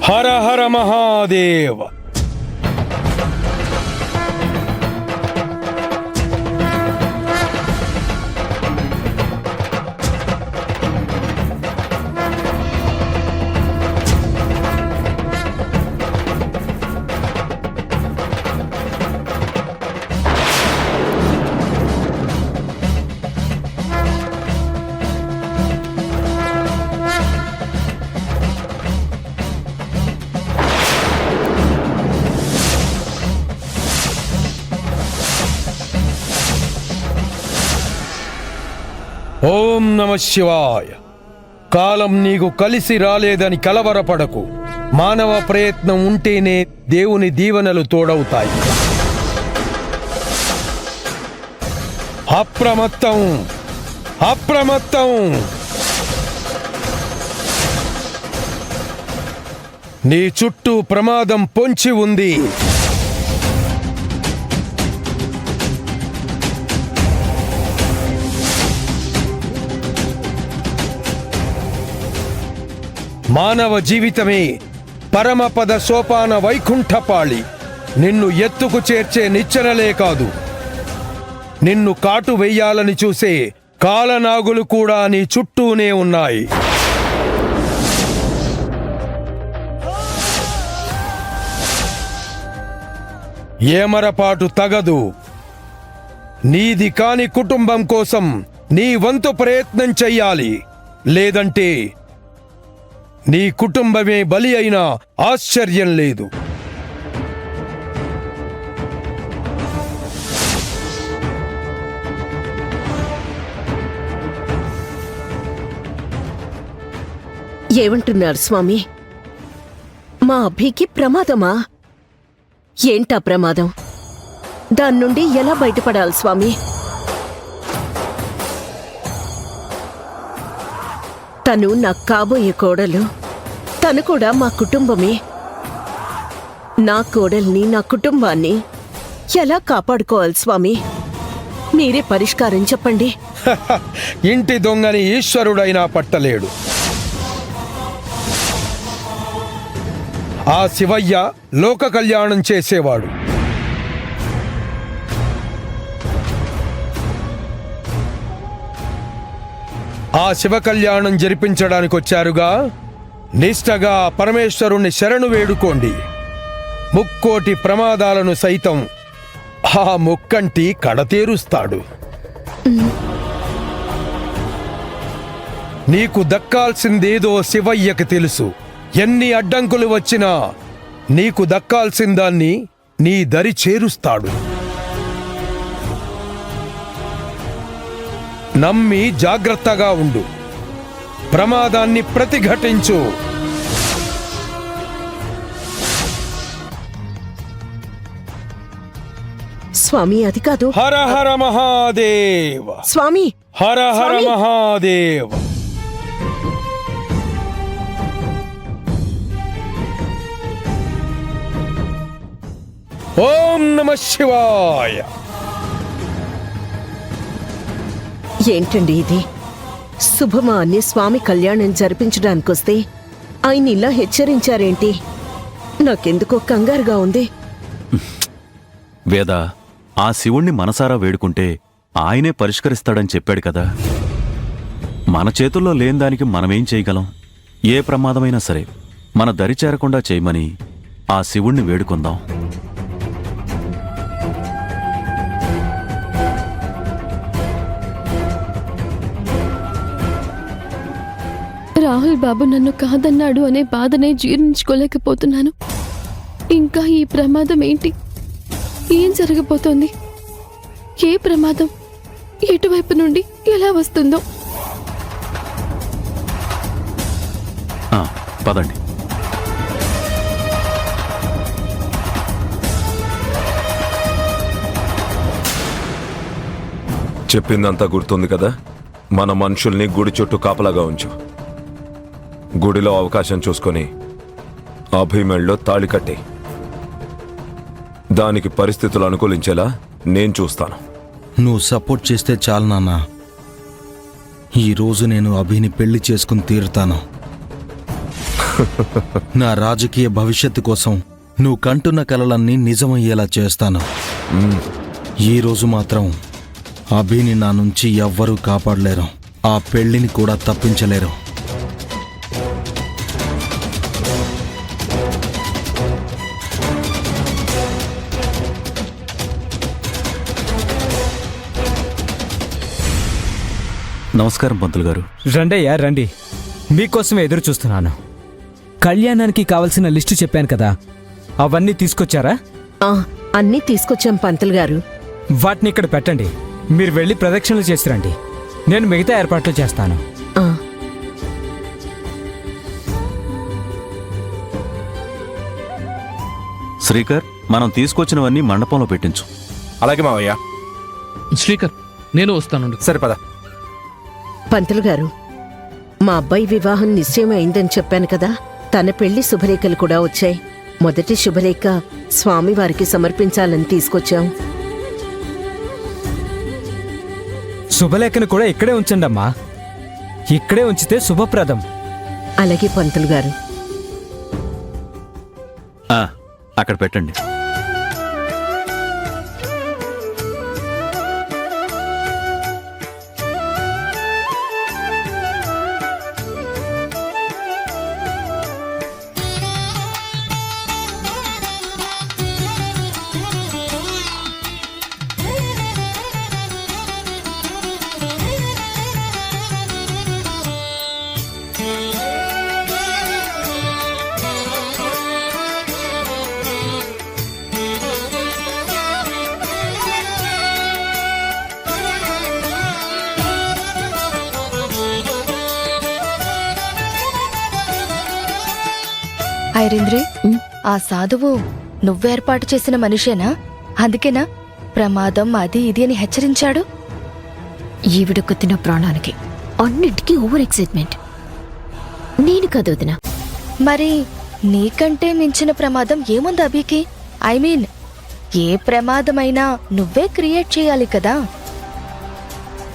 హర హర మహాదేవ. ఓం నమ శివాయ. కాలం నీకు కలిసి రాలేదని కలవరపడకు. మానవ ప్రయత్నం ఉంటేనే దేవుని దీవెనలు తోడవుతాయి. అప్రమత్తం, అప్రమత్తం. నీ చుట్టూ ప్రమాదం పొంచి ఉంది. మానవ జీవితమే పరమపద సోపాన వైకుంఠపాళి. నిన్ను ఎత్తుకు చేర్చే నిచ్చెనలే కాదు, నిన్ను కాటు వెయ్యాలని చూసే కాలనాగులు కూడా నీ చుట్టూనే ఉన్నాయి. ఏమరపాటు తగదు. నీది కాని కుటుంబం కోసం నీ వంతు ప్రయత్నం చెయ్యాలి. లేదంటే నీ కుటుంబమే బలి అయినా ఆశ్చర్యం లేదు. ఏమంటున్నారు స్వామి? మా అభికి ప్రమాదమా? ఏంటా ప్రమాదం? దాని నుండి ఎలా బయటపడాలి స్వామి? తను నా కాబోయే కోడలు. తను కూడా మా కుటుంబమే. నా కోడల్ని, నా కుటుంబాన్ని ఎలా కాపాడుకోవాలి స్వామి? మీరే పరిష్కారం చెప్పండి. ఇంటి దొంగని ఈశ్వరుడైనా పట్టలేడు. ఆ శివయ్య లోక కళ్యాణం చేసేవాడు. ఆ శివ కళ్యాణం జరిపించడానికి వచ్చారుగా, నిష్టగా పరమేశ్వరుణ్ణి శరణు వేడుకోండి. ముక్కోటి ప్రమాదాలను సైతం ఆ ముక్కంటి కడతేరుస్తాడు. నీకు దక్కాల్సిందేదో శివయ్యకి తెలుసు. ఎన్ని అడ్డంకులు వచ్చినా నీకు దక్కాల్సిందాన్ని నీ దరి చేరుస్తాడు. నమ్మి జాగ్రత్తగా ఉండు. ప్రమాదాన్ని ప్రతిఘటించు. స్వామి అది కాదు. హర హర మహాదేవ. స్వామి, హర హర మహాదేవ. ఓం నమ శివాయ. ఏంటండి ఇది? శుభమా అని స్వామి కళ్యాణం జరిపించడానికొస్తే ఆయన ఇలా హెచ్చరించారేంటి? నాకెందుకో కంగారుగా ఉంది. వేద, ఆ శివుణ్ణి మనసారా వేడుకుంటే ఆయనే పరిష్కరిస్తాడని చెప్పాడు కదా. మన చేతుల్లో లేని దానికి మనమేం చేయగలం? ఏ ప్రమాదమైనా సరే మన దరి చేరకుండా చేయమని ఆ శివుణ్ణి వేడుకుందాం. రాహుల్ బాబు నన్ను కాదన్నాడు అనే బాధనే జీర్ణించుకోలేకపోతున్నాను. ఇంకా ఈ ప్రమాదం ఏంటి? ఏం జరగబోతోంది? ఏ ప్రమాదం ఎటువైపు నుండి ఎలా వస్తుందో? పదండి. చెప్పిందంతా గుర్తుంది కదా. మన మనుషుల్ని గుడి చుట్టూ కాపలాగా ఉంచు. గుడిలో అవకాశం చూసుకొని అభిమేళ్ళలో తాళి కట్టి దానికి పరిస్థితులు అనుకూలించేలా నేను చూస్తాను. నువ్వు సపోర్ట్ చేస్తే చాలు నాన్న. ఈరోజు నేను అభిని పెళ్లి చేసుకుని తీరుతాను. నా రాజకీయ భవిష్యత్తు కోసం నువ్వు కంటున్న కలలన్నీ నిజమయ్యేలా చేస్తాను. ఈరోజు మాత్రం అభిని నా నుంచి ఎవ్వరూ కాపాడలేరు. ఆ పెళ్లిని కూడా తప్పించలేరు. నమస్కారం పంతులు గారు. రండయ్యా రండి, మీకోసమే ఎదురు చూస్తున్నాను. కళ్యాణానికి కావలసిన లిస్టు చెప్పాను కదా, అవన్నీ తీసుకొచ్చారా? ఆ, అన్నీ తీసుకొచ్చాం పంతులు గారు. వాటిని ఇక్కడ పెట్టండి. మీరు వెళ్ళి ప్రదక్షిణలు చేసి రండి. నేను మిగతా ఏర్పాట్లు చేస్తాను. ఆ, శ్రీకర్, మనం తీసుకొచ్చినవన్నీ మండపంలో పెట్టించు. అలాగే మావయ్య. శ్రీకర్, నేను వస్తానుండు. సరే పద. పంతులు గారు, మా అబ్బాయి వివాహం నిశ్చయం అయిందని చెప్పాను కదా, తన పెళ్లి శుభలేఖలు కూడా వచ్చాయి. మొదటి శుభలేఖ స్వామివారికి సమర్పించాలని తీసుకొచ్చాం. శుభలేఖను కూడా ఇక్కడే ఉంచండి అమ్మా. ఇక్కడే ఉంచితే శుభప్రదం. అలాగే పంతులు గారు. ఆ, అక్కడ పెట్టండి. ఐరింద్రి, ఆ సాధువు నువ్వేర్పాటు చేసిన మనిషేనా? అందుకేనా ప్రమాదం అది ఇది అని హెచ్చరించాడు? ఈవిడకు తిన ప్రాణానికి అన్నింటికీ ఓవర్ ఎక్సైట్మెంట్. నేను కాదు వదినా. మరి నీకంటే మించిన ప్రమాదం ఏముంది అభికి? ఐ మీన్, ఏ ప్రమాదమైనా నువ్వే క్రియేట్ చేయాలి కదా.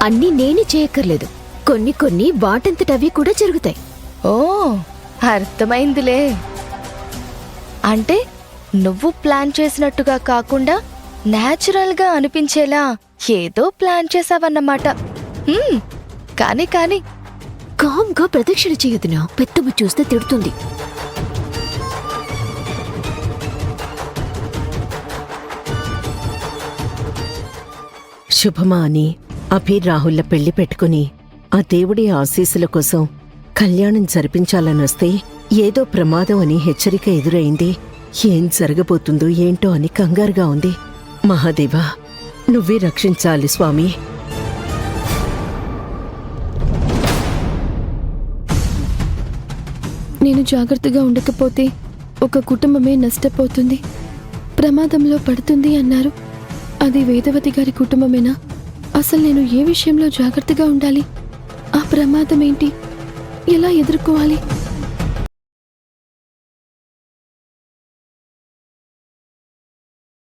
అన్నీ నేనే చేయక్కర్లేదు. కొన్ని కొన్ని వాటంతటవి కూడా జరుగుతాయి. ఓ, అర్థమైందిలే. అంటే నువ్వు ప్లాన్ చేసినట్టుగా కాకుండా న్యాచురల్గా అనిపించేలా ఏదో ప్లాన్ చేసావన్నమాట. కానీ కానీ కామ్గా ప్రదక్షిణ చేయొద్దునా, పెద్దమ్మ చూస్తే తిడుతుంది. శుభమా అని అభి రాహుల్ల పెళ్లి పెట్టుకుని ఆ దేవుడి ఆశీస్సుల కోసం కళ్యాణం జరిపించాలనొస్తే ఏదో ప్రమాదం అని హెచ్చరిక ఎదురైంది. ఏం జరగబోతుందో ఏంటో అని కంగారుగా ఉంది. మహాదేవా, నువ్వే రక్షించాలి స్వామి. నేను జాగ్రత్తగా ఉండకపోతే ఒక కుటుంబమే నష్టపోతుంది, ప్రమాదంలో పడుతుంది అన్నారు. అది వేదవతి గారి కుటుంబమేనా? అసలు నేను ఏ విషయంలో జాగ్రత్తగా ఉండాలి? ఆ ప్రమాదం ఏంటి? ఎలా ఎదుర్కోవాలి?